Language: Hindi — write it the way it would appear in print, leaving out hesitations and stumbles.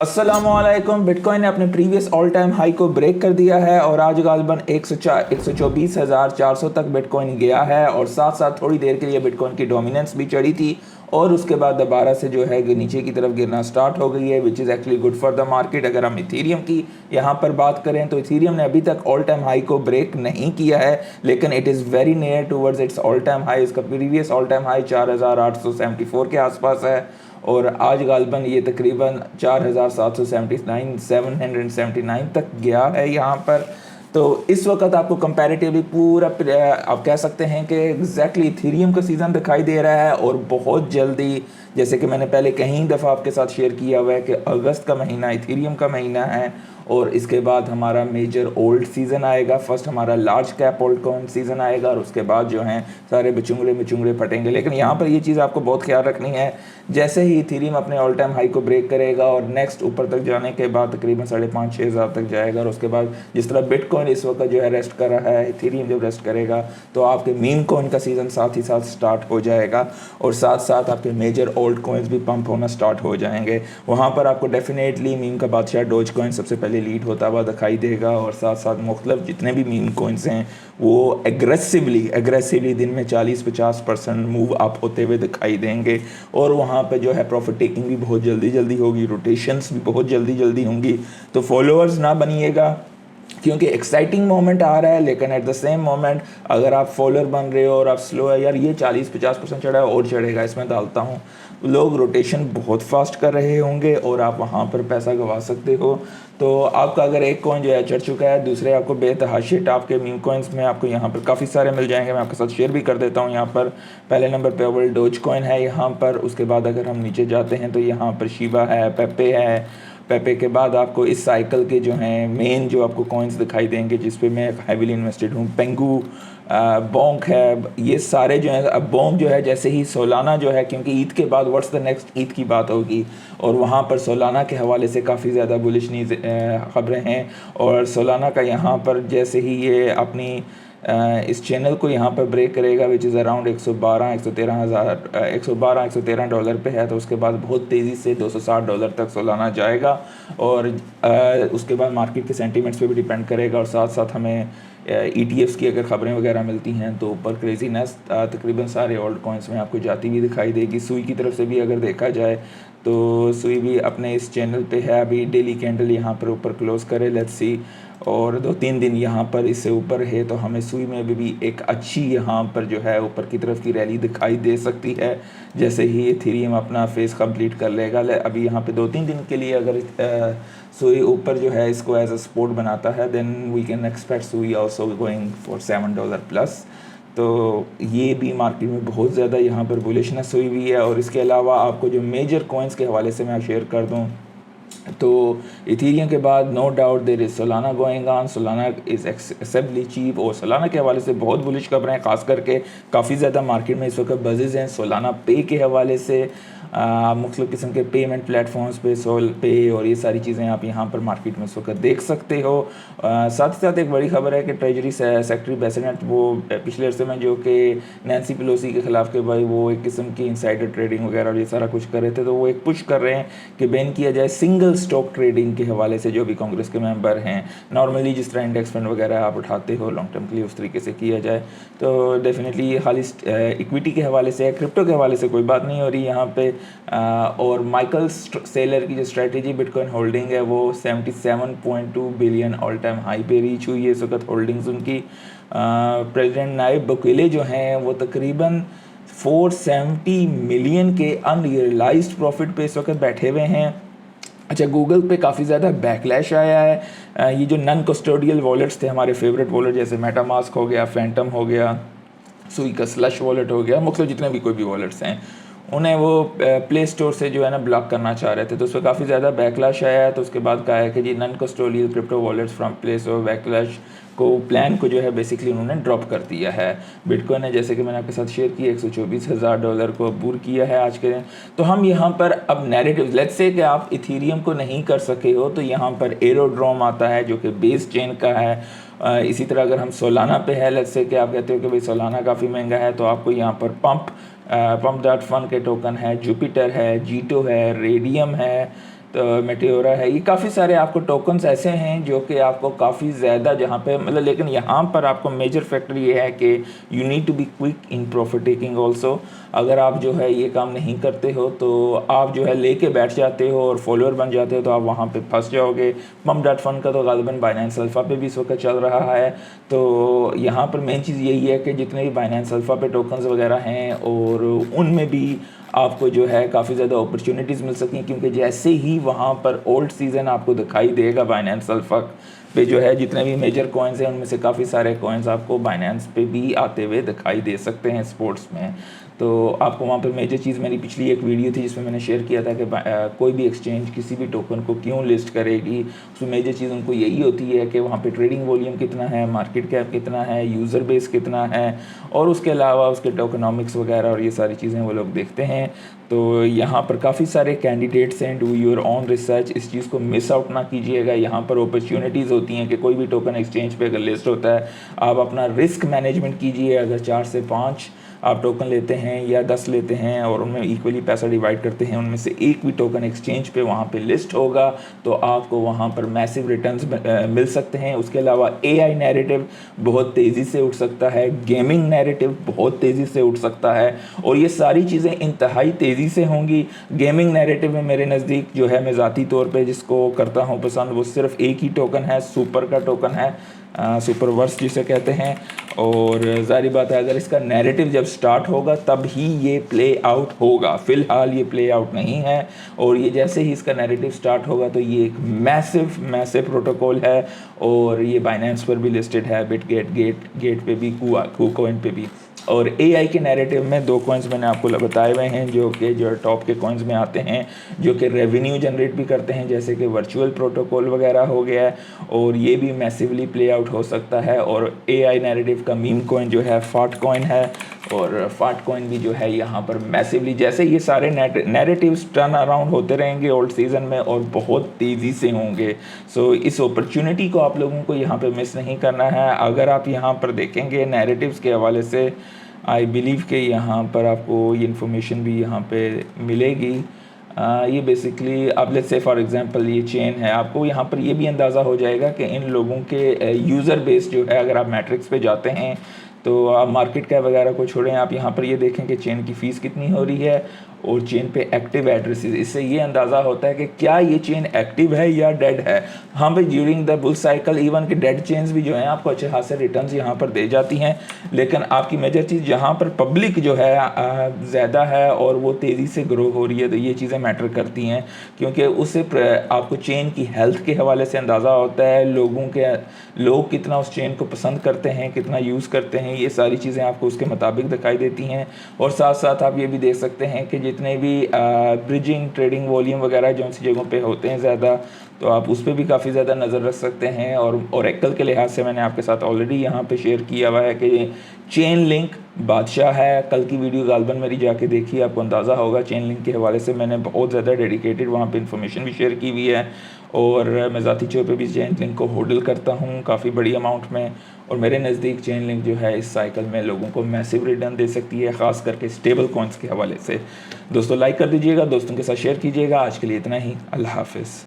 अस्सलामुअलैकुम। बिटकॉइन ने अपने प्रीवियस ऑल टाइम हाई को ब्रेक कर दिया है और आज गालबन 124,400 तक बिटकॉइन गया है और साथ साथ थोड़ी देर के लिए बिटकॉइन की डोमिनेंस भी चढ़ी थी और उसके बाद दोबारा से जो है नीचे की तरफ गिरना स्टार्ट हो गई है, which is actually good for the market. अगर हम इथीरियम की यहाँ पर बात करें तो इथीरियम ने अभी तक ऑल टाइम हाई को ब्रेक नहीं किया है, लेकिन it is very near towards its all time high. इसका प्रीवियस ऑल टाइम हाई 4,874 के आसपास है और आज गालबन ये तकरीबन 4,779 तक गया है यहाँ पर। तो इस वक्त आपको कंपैरेटिवली पूरा आप कह सकते हैं कि एग्जैक्टली इथीरियम का सीज़न दिखाई दे रहा है और बहुत जल्दी, जैसे कि मैंने पहले कई दफ़ा आपके साथ शेयर किया हुआ है कि अगस्त का महीना इथीरियम का महीना है और इसके बाद हमारा मेजर ओल्ड सीज़न आएगा। फर्स्ट हमारा large cap old coin season आएगा और उसके बाद जो हैं सारे बचुंगड़े फटेंगे। लेकिन यहाँ पर ये चीज़ आपको बहुत ख्याल रखनी है, जैसे ही इथीरियम अपने ऑल टाइम हाई को ब्रेक करेगा और नेक्स्ट ऊपर तक जाने के बाद तकरीबन 5,500-6 हज़ार तक जाएगा और उसके बाद जिस तरह बिटकॉइन इस वक्त जो है रेस्ट कर रहा है, इथीरियम जब रेस्ट करेगा तो आपके मीम कॉइन का सीज़न साथ ही साथ स्टार्ट हो जाएगा और साथ साथ आपके मेजर ओल्ड कॉइन्स भी पंप होना स्टार्ट हो जाएंगे। वहाँ पर आपको डेफिनेटली मीम का बादशाह डोज कॉइन सबसे पहले लीड होता हुआ दिखाई देगा और साथ साथ मुख्तलिफ जितने भी मीम कॉइन्स हैं वो एग्रेसिवली दिन में 40-50% मूव अप होते हुए दिखाई देंगे और वहाँ पे जो है प्रॉफिट टेकिंग भी बहुत जल्दी होगी, रोटेशंस भी बहुत जल्दी होंगी। तो फॉलोअर्स ना बनिएगा क्योंकि एक्साइटिंग मोमेंट आ रहा है, लेकिन एट द सेम मोमेंट अगर आप फॉलोअर बन रहे हो और आप स्लो है, यार ये 40-50% चढ़ा है और चढ़ेगा इसमें डालता हूँ, लोग रोटेशन बहुत फास्ट कर रहे होंगे और आप वहाँ पर पैसा गंवा सकते हो। तो आपका अगर एक कॉइन जो है चढ़ चुका है, दूसरे आपको बेतहाशे टाप के मीम कॉइन्स में आपको यहाँ पर काफ़ी सारे मिल जाएंगे, मैं आपके साथ शेयर भी कर देता हूँ। यहाँ पर पहले नंबर पे अव्वल डोज कॉइन है यहाँ पर, उसके बाद अगर हम नीचे जाते हैं तो यहाँ पर शिबा है, पेपे है, पेपे के बाद आपको इस साइकिल के जो हैं मेन जो आपको कॉइन्स दिखाई देंगे जिस पे मैं हैविली इन्वेस्टेड हूँ, पेंगू, बोंक है, ये सारे जो हैं। अब बोंक जो है जैसे ही सोलाना जो है, क्योंकि ईद के बाद व्हाट्स द नेक्स्ट ईद की बात होगी और वहाँ पर सोलाना के हवाले से काफ़ी ज़्यादा बुलिश न्यूज़ ख़बरें हैं और सोलाना का यहाँ पर जैसे ही ये अपनी इस चैनल को यहाँ पर ब्रेक करेगा विच इज़ अराउंड 113 डॉलर पे है, तो उसके बाद बहुत तेज़ी से $260 तक सोलाना जाएगा और उसके बाद मार्केट के सेंटीमेंट्स पे भी डिपेंड करेगा और साथ साथ हमें ETFs की अगर ख़बरें वगैरह मिलती हैं तो ऊपर क्रेजीनेस तकरीबन सारे ओल्ड कॉइन्स में आपको जाती हुई दिखाई देगी। सुई की तरफ से भी अगर देखा जाए तो सुई भी अपने इस चैनल पे है, अभी डेली कैंडल यहाँ पर ऊपर क्लोज करे, लेट्स सी, और 2-3 दिन यहाँ पर इससे ऊपर है तो हमें सुई में भी एक अच्छी यहाँ पर जो है ऊपर की तरफ की रैली दिखाई दे सकती है जैसे ही इथेरियम अपना फेस कंप्लीट कर लेगा। अभी यहाँ पे 2-3 दिन के लिए अगर सुई ऊपर जो है इसको एज अ सपोर्ट बनाता है देन वी कैन एक्सपेक्ट सुई आल्सो गोइंग फॉर $7 प्लस। तो ये भी मार्केट में बहुत ज़्यादा यहाँ पर बुलिशनेस हुई हुई है। और इसके अलावा आपको जो मेजर कॉइन्स के हवाले से मैं शेयर कर दूँ तो इथीरियम के बाद no doubt there is Solana going on, Solana is exceptionally cheap और सोलाना के हवाले से बहुत बुलिश खबरें हैं, खास करके काफ़ी ज़्यादा मार्केट में इस वक्त बजेज़ हैं सोलाना पे के हवाले से। मुख्तलिफ़ किस्म के पेमेंट प्लेटफॉर्म्स पे सोल पे और ये सारी चीज़ें आप यहाँ पर मार्केट में इस वक्त देख सकते हो। साथ ही साथ एक बड़ी खबर है कि ट्रेजरी सेक्रेटरी बेसेंट वो पिछले अरसे में जो कि नैन्सी पेलोसी के ख़िलाफ़ के भाई वो एक किस्म की इंसाइडर ट्रेडिंग वगैरह और ये सारा कुछ कर रहे थे, तो वो एक पुश कर रहे हैं कि बैन किया जाए सिंगल स्टॉक ट्रेडिंग के हवाले से। जो भी कांग्रेस के मेंबर हैं नॉर्मली जिस तरह इंडेक्स फंड वगैरह आप उठाते हो लॉन्ग टर्म के लिए उस तरीके से किया जाए, तो डेफिनेटली ये खाली इक्विटी के हवाले से, क्रिप्टो के हवाले से कोई बात नहीं हो रही यहाँ पे। और माइकल सेलर की जो स्ट्रेटजी बिटकॉइन होल्डिंग है वो 77.2 बिलियन ऑल टाइम हाई पे रीच हुई है इस वक्त होल्डिंग्स उनकी। प्रेसिडेंट नायब बुकेले जो हैं वो तकरीबन 470 मिलियन के अनरियलाइज्ड प्रॉफिट पे इस वक्त बैठे हुए हैं। अच्छा, गूगल पे काफ़ी ज़्यादा बैकलैश आया है। ये जो नॉन कस्टोडियल वॉलेट्स थे हमारे फेवरेट वॉलेट जैसे मेटामास्क हो गया, फैंटम हो गया, सुई का स्लश वॉलेट हो गया, मतलब जितने भी कोई भी वॉलेट्स हैं उन्हें वो प्ले स्टोर से जो है ना ब्लॉक करना चाह रहे थे, तो उस पर काफ़ी ज़्यादा बैकलैश आया है। तो उसके बाद कहा है कि जी non custodial crypto wallets from play store backlash को प्लान को जो है बेसिकली उन्होंने ड्रॉप कर दिया है। बिटकॉइन ने जैसे कि मैंने आपके साथ शेयर किया $124,000 को अबूर किया है आज के दिन। तो हम यहाँ पर अब नैरेटिव लेट्स से कि आप इथीरियम को नहीं कर सके हो तो यहाँ पर एरोड्रोम आता है जो कि बेस चेन का है। इसी तरह अगर हम सोलाना पे है, लेट्स से कि आप कहते हो कि भाई सोलाना काफ़ी महंगा है, तो आपको यहाँ पर पंप डॉट फन के टोकन है, जुपिटर है, जीटो है, रेडियम है, तो मेटेओरा है, ये काफ़ी सारे आपको टोकन्स ऐसे हैं जो कि आपको काफ़ी ज़्यादा जहाँ पे मतलब, लेकिन यहाँ पर आपको मेजर फैक्टर ये है कि you need to be quick in profit taking also. अगर आप जो है ये काम नहीं करते हो तो आप जो है लेके बैठ जाते हो और फॉलोअर बन जाते हो तो आप वहाँ पे फंस जाओगे। pump.fund का तो गालिबन बाइनेंस अल्फ़ा पे भी इस वक्त चल रहा है। तो यहाँ पर मेन चीज़ यही है कि जितने भी बाइनेंस अल्फ़ा पे टोकन्स वगैरह हैं और उनमें भी आपको जो है काफ़ी ज़्यादा अपॉर्चुनिटीज़ मिल सकती हैं, क्योंकि जैसे ही वहाँ पर ओल्ड सीज़न आपको दिखाई देगा बाइनेंस अल्फ़ा पे जो है जितने भी मेजर कॉइन्स हैं उनमें से काफ़ी सारे कॉइन्स आपको बाइनेंस पे भी आते हुए दिखाई दे सकते हैं स्पोर्ट्स में। तो आपको वहाँ पर मेजर चीज़, मेरी पिछली एक वीडियो थी जिसमें मैंने शेयर किया था कि कोई भी एक्सचेंज किसी भी टोकन को क्यों लिस्ट करेगी, उसमें मेजर चीज़ उनको यही होती है कि वहाँ पे ट्रेडिंग वॉल्यूम कितना है, मार्केट कैप कितना है, यूज़र बेस कितना है, और उसके अलावा उसके टोकनॉमिक्स वगैरह और ये सारी चीज़ें वो लोग देखते हैं। तो यहाँ पर काफ़ी सारे कैंडिडेट्स हैं, डू योर ऑन रिसर्च, इस चीज़ को मिस आउट ना कीजिएगा। यहाँ पर अपॉर्चुनिटीज़ होती हैं कि कोई भी टोकन एक्सचेंज पे अगर लिस्ट होता है, आप अपना रिस्क मैनेजमेंट कीजिए। अगर 4 से 5 आप टोकन लेते हैं या 10 लेते हैं और उनमें इक्वली पैसा डिवाइड करते हैं, उनमें से एक भी टोकन एक्सचेंज पे वहाँ पे लिस्ट होगा तो आपको वहाँ पर मैसिव रिटर्न्स मिल सकते हैं। उसके अलावा एआई नैरेटिव बहुत तेज़ी से उठ सकता है, गेमिंग नैरेटिव बहुत तेज़ी से उठ सकता है, और ये सारी चीज़ें इंतहाई तेज़ी से होंगी। गेमिंग नैरेटिव में मेरे नज़दीक जो है, मैं ज़ाती तौर पर जिसको करता हूँ पसंद, वो सिर्फ एक ही टोकन है, सुपर का टोकन है, सुपर वर्स जिसे कहते हैं। और ज़ाहिर बात है अगर इसका नैरेटिव जब स्टार्ट होगा तब ही ये प्ले आउट होगा, फ़िलहाल ये प्ले आउट नहीं है। और ये जैसे ही इसका नैरेटिव स्टार्ट होगा तो ये एक मैसिव प्रोटोकॉल है, और ये बाइनेंस पर भी लिस्टेड है, गेट पे भी, KuCoin पे भी। और एआई के नैरेटिव में 2 कॉइन्स मैंने आपको बताए हुए हैं जो टॉप के कॉइन्स में आते हैं, जो कि रेवेन्यू जनरेट भी करते हैं, जैसे कि वर्चुअल प्रोटोकॉल वगैरह हो गया है, और ये भी मैसिवली प्ले आउट हो सकता है। और एआई नैरेटिव का मीम कॉइन जो है फाट कॉइन है, और फाट कॉइन भी जो है यहाँ पर मैसिवली, जैसे ये सारे नैरेटिव्स टर्न अराउंड होते रहेंगे ओल्ड सीज़न में और बहुत तेज़ी से होंगे। सो इस अपॉर्चुनिटी को आप लोगों को यहाँ पे मिस नहीं करना है। अगर आप यहाँ पर देखेंगे नैरेटिव्स के हवाले से, आई बिलीव कि यहाँ पर आपको ये इन्फॉर्मेशन भी यहाँ पे मिलेगी। ये बेसिकली अब लेट्स से फॉर एग्जांपल ये चेन है, आपको यहाँ पर ये भी अंदाज़ा हो जाएगा कि इन लोगों के यूज़र बेस जो है, अगर आप मैट्रिक्स पे जाते हैं तो आप मार्केट कैप वगैरह को छोड़ें, आप यहाँ पर ये देखें कि चेन की फ़ीस कितनी हो रही है और चेन पे एक्टिव एड्रेसेस, इससे ये अंदाज़ा होता है कि क्या ये चेन एक्टिव है या डेड है। हाँ भाई, during the bull cycle even कि डेड चेन्स भी जो हैं आपको अच्छे खासे रिटर्न्स यहाँ पर दे जाती हैं, लेकिन आपकी मेजर चीज़ जहाँ पर पब्लिक जो है ज़्यादा है और वो तेज़ी से ग्रो हो रही है, तो ये चीज़ें मैटर करती हैं, क्योंकि उससे आपको चेन की हेल्थ के हवाले से अंदाज़ा होता है, लोग कितना उस चेन को पसंद करते हैं, कितना यूज़ करते हैं, ये सारी चीज़ें आपको उसके मुताबिक दिखाई देती हैं। और साथ साथ आप ये भी देख सकते हैं कि जितने भी ब्रिजिंग ट्रेडिंग वॉल्यूम वगैरह जो सी जगहों पे होते हैं ज़्यादा, तो आप उस पर भी काफ़ी ज़्यादा नज़र रख सकते हैं। और ओरेकल के लिहाज से मैंने आपके साथ ऑलरेडी यहाँ पे शेयर किया हुआ है कि चेन लिंक बादशाह है। कल की वीडियो गालबन मेरी जाके देखिए, आपको अंदाज़ा होगा। चेन लिंक के हवाले से मैंने बहुत ज़्यादा डेडिकेटेड वहाँ पे इन्फॉर्मेशन भी शेयर की हुई है, और मैं ज़ाती तौर पे भी चेन लिंक को होल्ड करता हूँ काफ़ी बड़ी अमाउंट में। और मेरे नज़दीक चेन लिंक जो है इस साइकिल में लोगों को मैसिव रिटर्न दे सकती है, ख़ास करके स्टेबल कॉइन्स के हवाले से। दोस्तों लाइक कर दीजिएगा, दोस्तों के साथ शेयर कीजिएगा। आज के लिए इतना ही, अल्लाह हाफिज़।